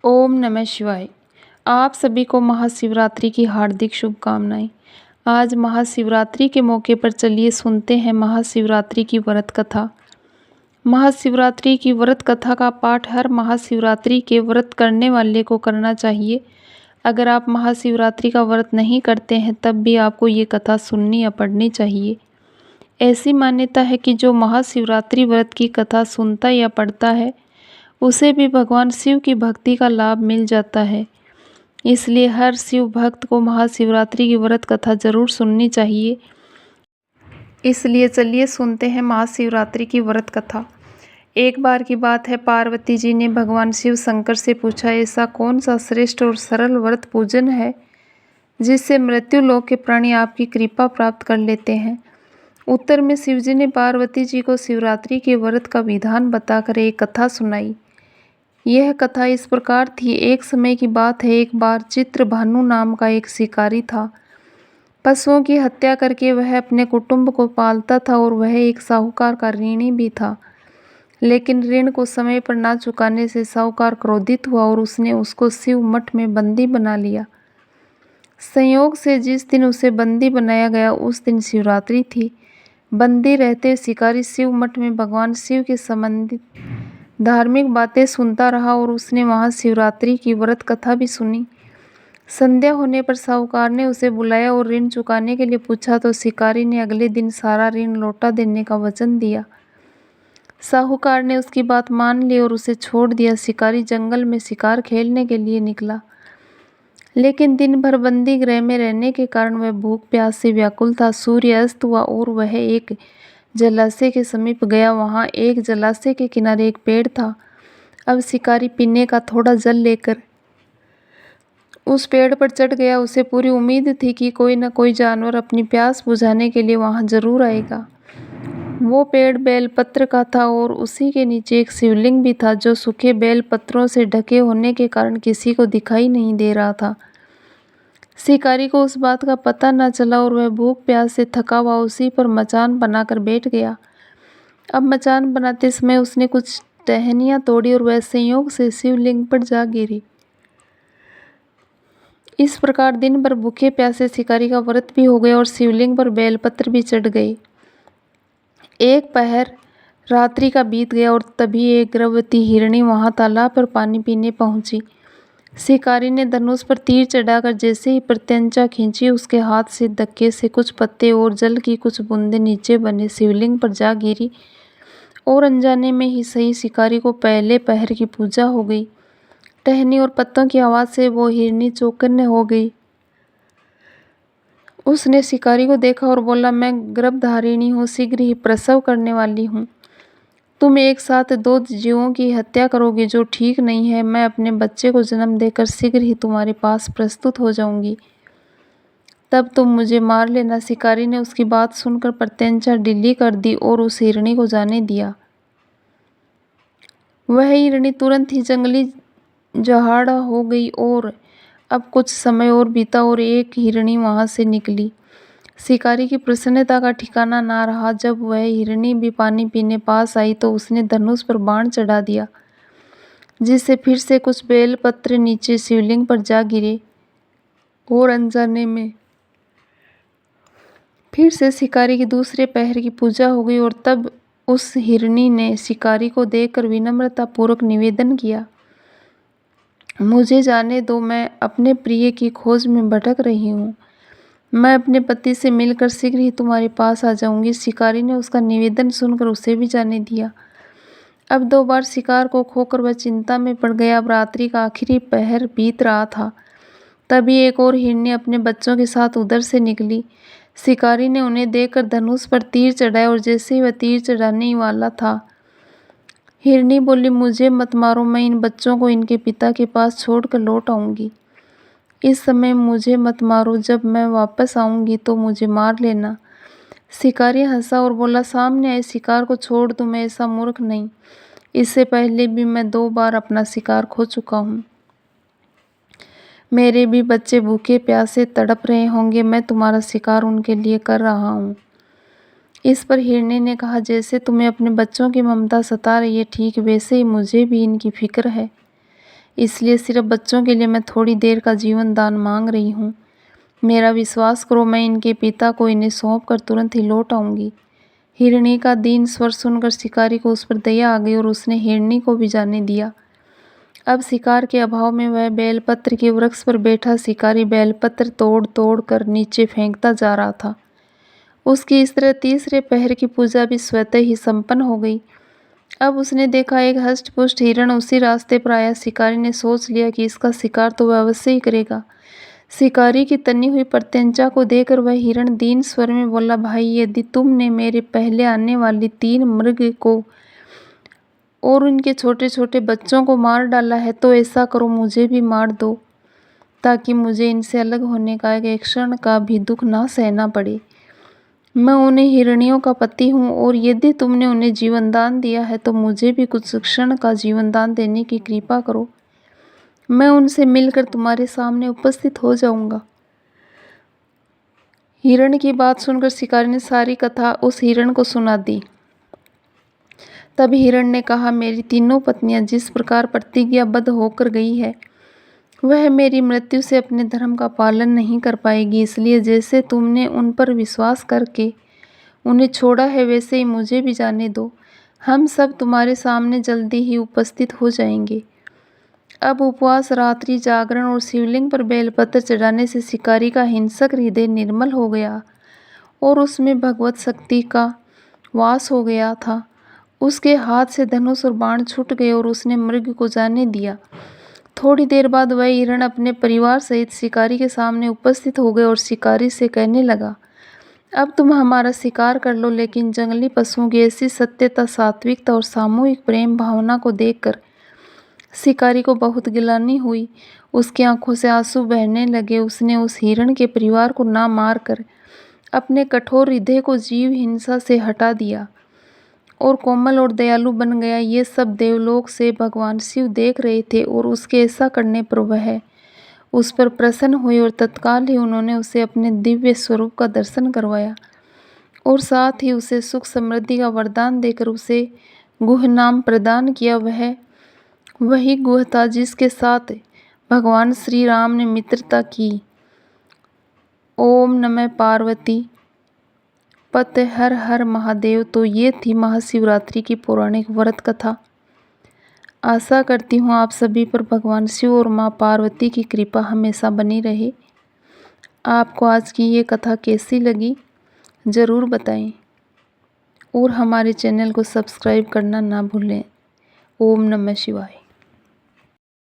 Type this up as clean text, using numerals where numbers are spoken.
ओम नमः शिवाय। आप सभी को महाशिवरात्रि की हार्दिक शुभकामनाएं। आज महाशिवरात्रि के मौके पर चलिए सुनते हैं महाशिवरात्रि की व्रत कथा। महाशिवरात्रि की व्रत कथा का पाठ हर महाशिवरात्रि के व्रत करने वाले को करना चाहिए। अगर आप महाशिवरात्रि का व्रत नहीं करते हैं तब भी आपको ये कथा सुननी या पढ़नी चाहिए। ऐसी मान्यता है कि जो महाशिवरात्रि व्रत की कथा सुनता या पढ़ता है उसे भी भगवान शिव की भक्ति का लाभ मिल जाता है। इसलिए हर शिव भक्त को महाशिवरात्रि की व्रत कथा जरूर सुननी चाहिए। इसलिए चलिए सुनते हैं महाशिवरात्रि की व्रत कथा। एक बार की बात है, पार्वती जी ने भगवान शिव शंकर से पूछा, ऐसा कौन सा श्रेष्ठ और सरल व्रत पूजन है जिससे मृत्यु लोक के प्राणी आपकी कृपा प्राप्त कर लेते हैं। उत्तर में शिवजी ने पार्वती जी को शिवरात्रि के व्रत का विधान बताकर एक कथा सुनाई। यह कथा इस प्रकार थी। एक समय की बात है, एक बार चित्रभानु नाम का एक शिकारी था। पशुओं की हत्या करके वह अपने कुटुंब को पालता था और वह एक साहूकार का ऋणी भी था। लेकिन ऋण को समय पर ना चुकाने से साहूकार क्रोधित हुआ और उसने उसको शिव मठ में बंदी बना लिया। संयोग से जिस दिन उसे बंदी बनाया गया उस दिन शिवरात्रि थी। बंदी रहते शिकारी शिव मठ में भगवान शिव के संबंधित धार्मिक बातें सुनता रहा और उसने वहां शिवरात्रि की व्रत कथा भी सुनी। संध्या होने पर साहूकार ने उसे बुलाया और ऋण चुकाने के लिए पूछा तो शिकारी ने अगले दिन सारा ऋण लौटा देने का वचन दिया। साहूकार ने उसकी बात मान ली और उसे छोड़ दिया। शिकारी जंगल में शिकार खेलने के लिए निकला, लेकिन दिन भर बंदी गृह में रहने के कारण वह भूख प्यास से व्याकुल था। सूर्य अस्त हुआ और वह एक जलाशय के समीप गया। वहां एक जलाशय के किनारे एक पेड़ था। अब शिकारी पीने का थोड़ा जल लेकर उस पेड़ पर चढ़ गया। उसे पूरी उम्मीद थी कि कोई न कोई जानवर अपनी प्यास बुझाने के लिए वहां जरूर आएगा। वो पेड़ बेलपत्र का था और उसी के नीचे एक शिवलिंग भी था जो सूखे बेलपत्रों से ढके होने के कारण किसी को दिखाई नहीं दे रहा था। शिकारी को उस बात का पता न चला और वह भूख प्यास से थका हुआ उसी पर मचान बनाकर बैठ गया। अब मचान बनाते समय उसने कुछ टहनियाँ तोड़ी और वह संयोग से शिवलिंग पर जा गिरी। इस प्रकार दिन भर भूखे प्यासे शिकारी का व्रत भी हो गया और शिवलिंग पर बेलपत्र भी चढ़ गए। एक पहर रात्रि का बीत गया और तभी एक गर्भवती हिरणी वहां तालाब पर पानी पीने पहुंची। शिकारी ने धनुष पर तीर चढ़ाकर जैसे ही प्रत्यंचा खींची उसके हाथ से धक्के से कुछ पत्ते और जल की कुछ बूंदें नीचे बने शिवलिंग पर जा गिरी और अनजाने में ही सही शिकारी को पहले पहर की पूजा हो गई। टहनी और पत्तों की आवाज से वो हिरनी चौकन्ने हो गई। उसने शिकारी को देखा और बोला, मैं गर्भधारिणी हूँ, शीघ्र ही प्रसव करने वाली हूँ। तुम एक साथ दो जीवों की हत्या करोगे जो ठीक नहीं है। मैं अपने बच्चे को जन्म देकर शीघ्र ही तुम्हारे पास प्रस्तुत हो जाऊंगी, तब तुम मुझे मार लेना। शिकारी ने उसकी बात सुनकर प्रत्यंचा ढीली कर दी और उस हिरणी को जाने दिया। वह हिरणी तुरंत ही जंगली जहाड़ा हो गई और अब कुछ समय और बीता और एक हिरणी वहां से निकली। शिकारी की प्रसन्नता का ठिकाना ना रहा। जब वह हिरणी भी पानी पीने पास आई तो उसने धनुष पर बाण चढ़ा दिया, जिससे फिर से कुछ बेलपत्र नीचे शिवलिंग पर जा गिरे और अनजाने में फिर से शिकारी की दूसरे पहर की पूजा हो गई। और तब उस हिरणी ने शिकारी को देखकर विनम्रता पूर्वक निवेदन किया, मुझे जाने दो, मैं अपने प्रिय की खोज में भटक रही हूँ। मैं अपने पति से मिलकर शीघ्र ही तुम्हारे पास आ जाऊंगी। शिकारी ने उसका निवेदन सुनकर उसे भी जाने दिया। अब दो बार शिकार को खोकर वह चिंता में पड़ गया। अब रात्रि का आखिरी पहर बीत रहा था। तभी एक और हिरनी अपने बच्चों के साथ उधर से निकली। शिकारी ने उन्हें देखकर धनुष पर तीर चढ़ाया और जैसे ही वह तीर चढ़ाने ही वाला था, हिरनी बोली, मुझे मत मारो, मैं इन बच्चों को इनके पिता के पास छोड़कर लौट आऊंगी। इस समय मुझे मत मारो, जब मैं वापस आऊंगी तो मुझे मार लेना। शिकारी हंसा और बोला, सामने आए शिकार को छोड़ दूं, मैं ऐसा मूर्ख नहीं। इससे पहले भी मैं 2 बार अपना शिकार खो चुका हूँ। मेरे भी बच्चे भूखे प्यासे तड़प रहे होंगे, मैं तुम्हारा शिकार उनके लिए कर रहा हूँ। इस पर हिरनी ने कहा, जैसे तुम्हें अपने बच्चों की ममता सता रही है ठीक वैसे ही मुझे भी इनकी फिक्र है। इसलिए सिर्फ बच्चों के लिए मैं थोड़ी देर का जीवन दान मांग रही हूँ। मेरा विश्वास करो, मैं इनके पिता को इन्हें सौंप कर तुरंत ही लौट आऊँगी। हिरणी का दीन स्वर सुनकर शिकारी को उस पर दया आ गई और उसने हिरणी को भी जाने दिया। अब शिकार के अभाव में वह बेलपत्र के वृक्ष पर बैठा शिकारी बेलपत्र तोड़ तोड़ कर नीचे फेंकता जा रहा था। उसकी इस तरह तीसरे पहर की पूजा भी स्वतः ही संपन्न हो गई। अब उसने देखा एक हष्ट-पुष्ट हिरण उसी रास्ते पर आया। शिकारी ने सोच लिया कि इसका शिकार तो वह अवश्य ही करेगा। शिकारी की तनी हुई प्रत्यंचा को देखकर वह हिरण दीन स्वर में बोला, भाई, यदि तुमने मेरे पहले आने वाली 3 मृग को और उनके छोटे छोटे बच्चों को मार डाला है तो ऐसा करो, मुझे भी मार दो, ताकि मुझे इनसे अलग होने का एक क्षण का भी दुख ना सहना पड़े। मैं उन्हें हिरणियों का पति हूँ और यदि तुमने उन्हें जीवन दान दिया है तो मुझे भी कुछ क्षण का जीवन दान देने की कृपा करो। मैं उनसे मिलकर तुम्हारे सामने उपस्थित हो जाऊंगा। हिरण की बात सुनकर शिकारी ने सारी कथा उस हिरण को सुना दी। तब हिरण ने कहा, मेरी तीनों पत्नियां जिस प्रकार प्रतिज्ञाबद्ध होकर गई है वह मेरी मृत्यु से अपने धर्म का पालन नहीं कर पाएगी, इसलिए जैसे तुमने उन पर विश्वास करके उन्हें छोड़ा है वैसे ही मुझे भी जाने दो। हम सब तुम्हारे सामने जल्दी ही उपस्थित हो जाएंगे। अब उपवास, रात्रि जागरण और शिवलिंग पर बेलपत्र चढ़ाने से शिकारी का हिंसक हृदय निर्मल हो गया और उसमें भगवत शक्ति का वास हो गया था। उसके हाथ से धनुष और बाण छूट गए और उसने मृग को जाने दिया। थोड़ी देर बाद वह हिरण अपने परिवार सहित शिकारी के सामने उपस्थित हो गए और शिकारी से कहने लगा, अब तुम हमारा शिकार कर लो, लेकिन जंगली पशुओं की ऐसी सत्यता, सात्विकता और सामूहिक प्रेम भावना को देखकर शिकारी को बहुत गिलानी हुई। उसकी आंखों से आंसू बहने लगे। उसने उस हिरण के परिवार को ना मार कर अपने कठोर हृदय को जीव हिंसा से हटा दिया और कोमल और दयालु बन गया। ये सब देवलोक से भगवान शिव देख रहे थे और उसके ऐसा करने पर वह उस पर प्रसन्न हुए और तत्काल ही उन्होंने उसे अपने दिव्य स्वरूप का दर्शन करवाया और साथ ही उसे सुख समृद्धि का वरदान देकर उसे गुह नाम प्रदान किया। वह वही गुह था जिसके साथ भगवान श्री राम ने मित्रता की। ओम नमः पार्वती पते हर हर महादेव। तो ये थी महाशिवरात्रि की पौराणिक व्रत कथा। आशा करती हूँ आप सभी पर भगवान शिव और माँ पार्वती की कृपा हमेशा बनी रहे। आपको आज की ये कथा कैसी लगी ज़रूर बताएं और हमारे चैनल को सब्सक्राइब करना ना भूलें। ओम नमः शिवाय।